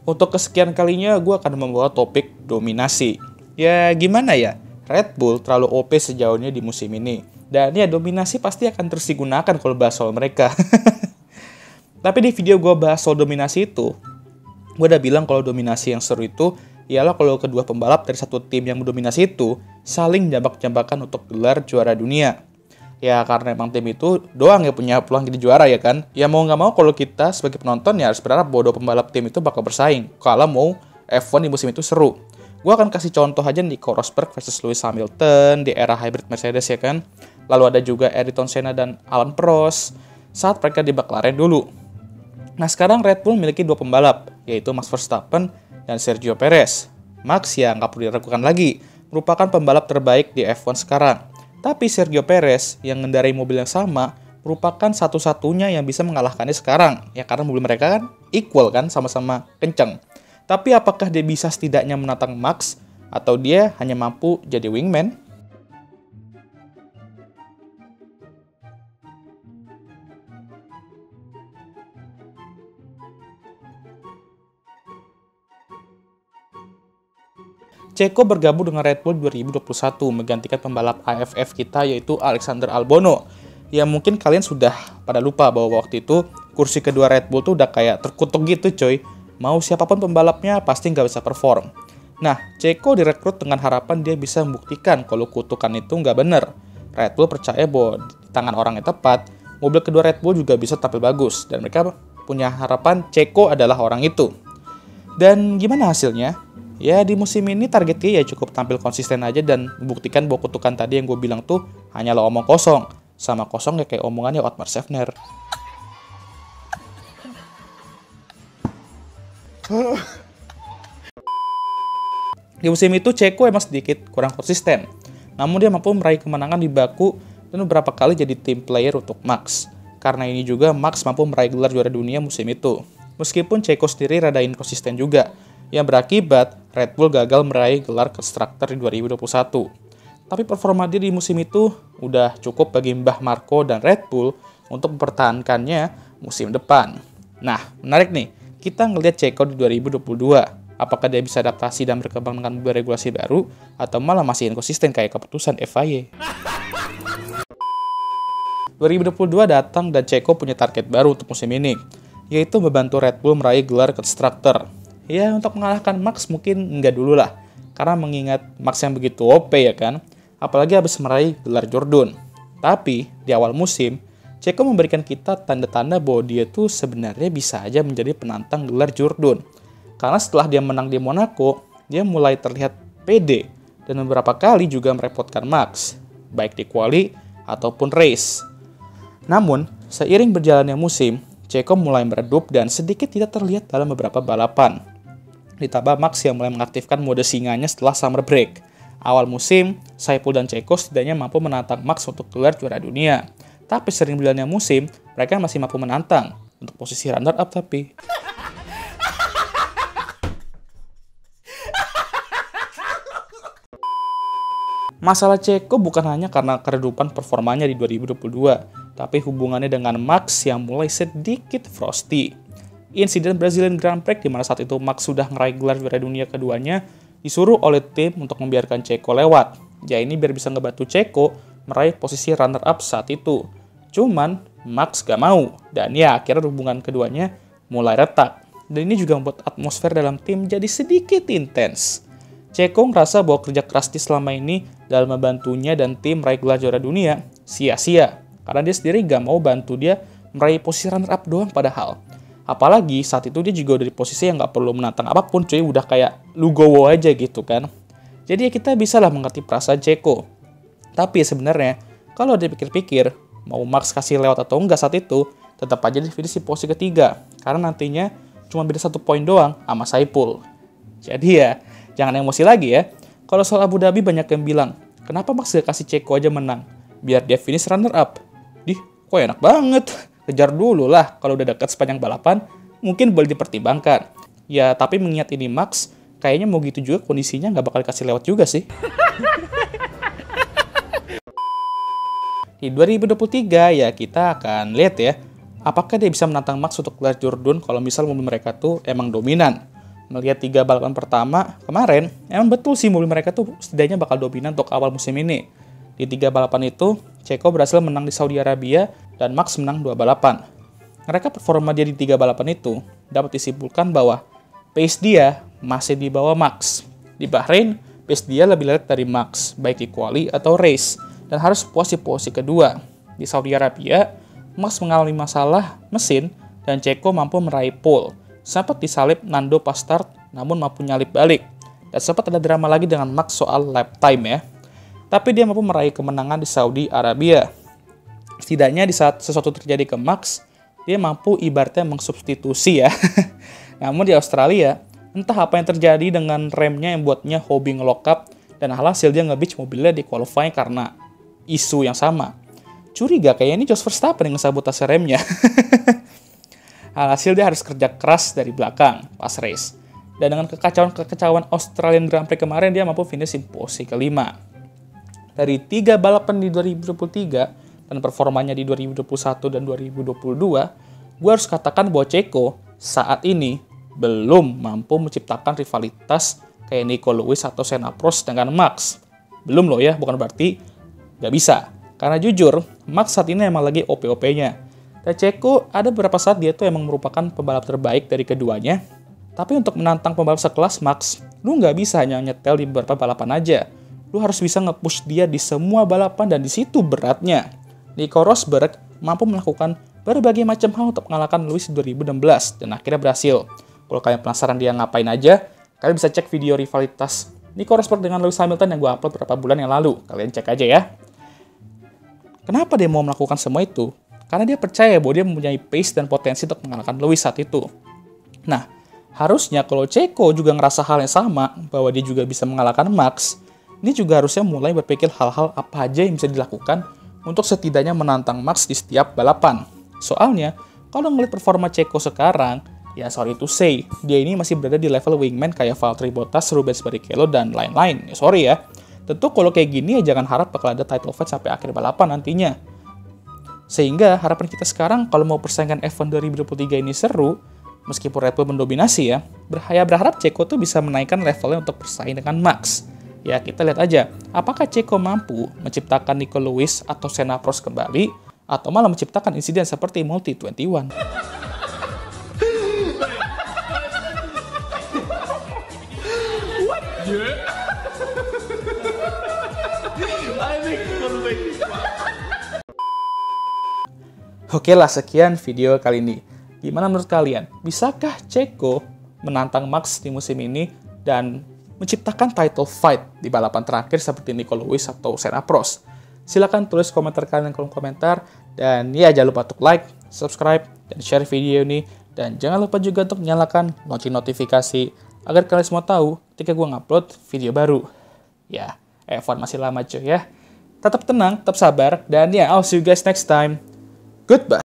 Untuk kesekian kalinya gue akan membawa topik dominasi. Ya gimana ya, Red Bull terlalu OP sejauh ini di musim ini. Dan ya dominasi pasti akan terus digunakan kalau bahas soal mereka. Tapi di video gue bahas soal dominasi itu, gue udah bilang kalau dominasi yang seru itu ialah kalau kedua pembalap dari satu tim yang mendominasi itu saling jambak-jambakan untuk gelar juara dunia. Ya karena emang tim itu doang yang punya peluang jadi juara ya kan. Ya mau nggak mau kalau kita sebagai penonton ya harus berharap bahwa dua pembalap tim itu bakal bersaing kalau mau F1 di musim itu seru. Gue akan kasih contoh aja di Nico Rosberg versus Lewis Hamilton di era hybrid Mercedes ya kan. Lalu ada juga Ayrton Senna dan Alain Prost saat mereka di McLaren dulu. Nah sekarang Red Bull memiliki dua pembalap, yaitu Max Verstappen dan Sergio Perez. Max yang nggak perlu diragukan lagi, merupakan pembalap terbaik di F1 sekarang. Tapi Sergio Perez yang mengendarai mobil yang sama merupakan satu-satunya yang bisa mengalahkannya sekarang. Ya karena mobil mereka kan equal kan, sama-sama kenceng. Tapi apakah dia bisa setidaknya menantang Max atau dia hanya mampu jadi wingman? Checo bergabung dengan Red Bull 2021 menggantikan pembalap AFF kita yaitu Alexander Albon. Ya mungkin kalian sudah pada lupa bahwa waktu itu kursi kedua Red Bull tuh udah kayak terkutuk gitu coy. Mau siapapun pembalapnya pasti nggak bisa perform. Nah, Checo direkrut dengan harapan dia bisa membuktikan kalau kutukan itu nggak bener. Red Bull percaya bahwa di tangan orang yang tepat, mobil kedua Red Bull juga bisa tampil bagus. Dan mereka punya harapan Checo adalah orang itu. Dan gimana hasilnya? Ya di musim ini targetnya ya cukup tampil konsisten aja dan membuktikan bahwa kutukan tadi yang gue bilang tuh hanyalah omong kosong. Sama kosong ya kayak omongannya Otmar Szefner. Di musim itu Checo emang sedikit kurang konsisten. Namun dia mampu meraih kemenangan di Baku dan beberapa kali jadi team player untuk Max. Karena ini juga Max mampu meraih gelar juara dunia musim itu. Meskipun Checo sendiri rada inkonsisten juga, yang berakibat Red Bull gagal meraih gelar Constructor di 2021. Tapi performa dia di musim itu udah cukup bagi Mbah Marco dan Red Bull untuk mempertahankannya musim depan. Nah, menarik nih, kita ngelihat Checo di 2022. Apakah dia bisa adaptasi dan berkembang dengan regulasi baru, atau malah masih inkonsisten kayak keputusan FIA? 2022 datang dan Checo punya target baru untuk musim ini, yaitu membantu Red Bull meraih gelar Constructor. Ya untuk mengalahkan Max mungkin enggak dulu lah, karena mengingat Max yang begitu OP ya kan, apalagi habis meraih gelar Jordan. Tapi di awal musim, Checo memberikan kita tanda-tanda bahwa dia tuh sebenarnya bisa aja menjadi penantang gelar Jordan. Karena setelah dia menang di Monaco, dia mulai terlihat pede dan beberapa kali juga merepotkan Max, baik di quali ataupun race. Namun, seiring berjalannya musim, Checo mulai meredup dan sedikit tidak terlihat dalam beberapa balapan. Ditambah Max yang mulai mengaktifkan mode singanya setelah summer break. Awal musim, Saipul dan Checo setidaknya mampu menantang Max untuk gelar juara dunia. Tapi sering berjalannya musim, mereka masih mampu menantang untuk posisi runner-up tapi. Masalah Checo bukan hanya karena keredupan performanya di 2022, tapi hubungannya dengan Max yang mulai sedikit frosty. Insiden Brazilian Grand Prix di mana saat itu Max sudah meraih gelar juara dunia keduanya disuruh oleh tim untuk membiarkan Checo lewat. Ya ini biar bisa ngebantu Checo meraih posisi runner-up saat itu. Cuman Max gak mau dan ya akhirnya hubungan keduanya mulai retak. Dan ini juga membuat atmosfer dalam tim jadi sedikit intens. Checo ngerasa bahwa kerja keras dia selama ini dalam membantunya dan tim meraih gelar juara dunia sia-sia. Karena dia sendiri gak mau bantu dia meraih posisi runner-up doang padahal. Apalagi saat itu dia juga udah di posisi yang gak perlu menantang apapun cuy, udah kayak lugowo aja gitu kan. Jadi ya kita bisa lah mengerti perasaan Checo. Tapi sebenarnya kalau dipikir-pikir, mau Max kasih lewat atau enggak saat itu, tetap aja di finish di posisi ketiga. Karena nantinya cuma beda 1 poin doang sama Saipul. Jadi ya, jangan emosi lagi ya. Kalau soal Abu Dhabi banyak yang bilang, kenapa Max gak kasih Checo aja menang? Biar dia finish runner-up. Dih, kok enak banget. Kejar dulu lah, kalau udah dekat sepanjang balapan, mungkin boleh dipertimbangkan. Ya, tapi mengingat ini Max, kayaknya mau gitu juga kondisinya nggak bakal kasih lewat juga sih. Di 2023 ya kita akan lihat ya, apakah dia bisa menantang Max untuk gelar Jordan kalau misal mobil mereka tuh emang dominan. Melihat 3 balapan pertama kemarin, emang betul sih mobil mereka tuh setidaknya bakal dominan untuk awal musim ini. Di 3 balapan itu, Checo berhasil menang di Saudi Arabia dan Max menang 2 balapan. Mereka performa dia di 3 balapan itu dapat disimpulkan bahwa pace dia masih di bawah Max. Di Bahrain, pace dia lebih lat dari Max, baik di quali atau race, dan harus puas di posisi kedua. Di Saudi Arabia, Max mengalami masalah mesin dan Checo mampu meraih pole. Sempat disalip Nando pas start, namun mampu nyalip balik. Dan sempat ada drama lagi dengan Max soal lap time ya. Tapi dia mampu meraih kemenangan di Saudi Arabia. Setidaknya di saat sesuatu terjadi ke Max, dia mampu ibaratnya mengsubstitusi ya. Namun di Australia, entah apa yang terjadi dengan remnya yang buatnya hobi ngelock up, dan alhasil dia nge-beach mobilnya di qualifying karena isu yang sama. Curiga kayaknya ini Jos Verstappen yang ngesabotase remnya. Alhasil dia harus kerja keras dari belakang pas race. Dan dengan kekacauan Australian Grand Prix kemarin, dia mampu finish di posisi kelima. Dari 3 balapan di 2023 dan performanya di 2021 dan 2022, gue harus katakan bahwa Checo saat ini belum mampu menciptakan rivalitas kayak Nico Lewis atau Senna Prost dengan Max. Belum loh ya, bukan berarti gak bisa. Karena jujur, Max saat ini emang lagi OP-OP-nya. Dan Checo ada beberapa saat dia tuh emang merupakan pembalap terbaik dari keduanya. Tapi untuk menantang pembalap sekelas Max, lu nggak bisa hanya nyetel di beberapa balapan aja. Lu harus bisa nge-push dia di semua balapan dan di situ beratnya. Nico Rosberg mampu melakukan berbagai macam hal untuk mengalahkan Lewis 2016 dan akhirnya berhasil. Kalau kalian penasaran dia ngapain aja, kalian bisa cek video rivalitas Nico Rosberg dengan Lewis Hamilton yang gue upload beberapa bulan yang lalu. Kalian cek aja ya. Kenapa dia mau melakukan semua itu? Karena dia percaya bahwa dia mempunyai pace dan potensi untuk mengalahkan Lewis saat itu. Nah, harusnya kalau Checo juga ngerasa hal yang sama, bahwa dia juga bisa mengalahkan Max, ini juga harusnya mulai berpikir hal-hal apa aja yang bisa dilakukan untuk setidaknya menantang Max di setiap balapan. Soalnya, kalau ngeliat performa Checo sekarang, ya sorry to say, dia ini masih berada di level wingman kayak Valtteri Bottas, Rubens Barrichello, dan lain-lain. Ya sorry ya. Tentu kalau kayak gini ya jangan harap bakal ada title fight sampai akhir balapan nantinya. Sehingga harapan kita sekarang kalau mau persaingan F1 2023 ini seru, meskipun Red Bull mendominasi ya, berharap Checo tuh bisa menaikkan levelnya untuk bersaing dengan Max. Ya kita lihat aja, apakah Checo mampu menciptakan Nico Lewis atau Senna Prost kembali, atau malah menciptakan insiden seperti Multi 21. Oke lah, sekian video kali ini. Gimana menurut kalian? Bisakah Checo menantang Max di musim ini dan menciptakan title fight di balapan terakhir seperti Nico Lewis atau Senna Prost? Silahkan tulis komentar kalian di kolom komentar. Dan ya jangan lupa untuk like, subscribe, dan share video ini. Dan jangan lupa juga untuk nyalakan lonceng notifikasi agar kalian semua tahu ketika gue ngupload video baru. Ya, F1 masih lama cuy ya. Tetap tenang, tetap sabar, dan ya I'll see you guys next time. Goodbye.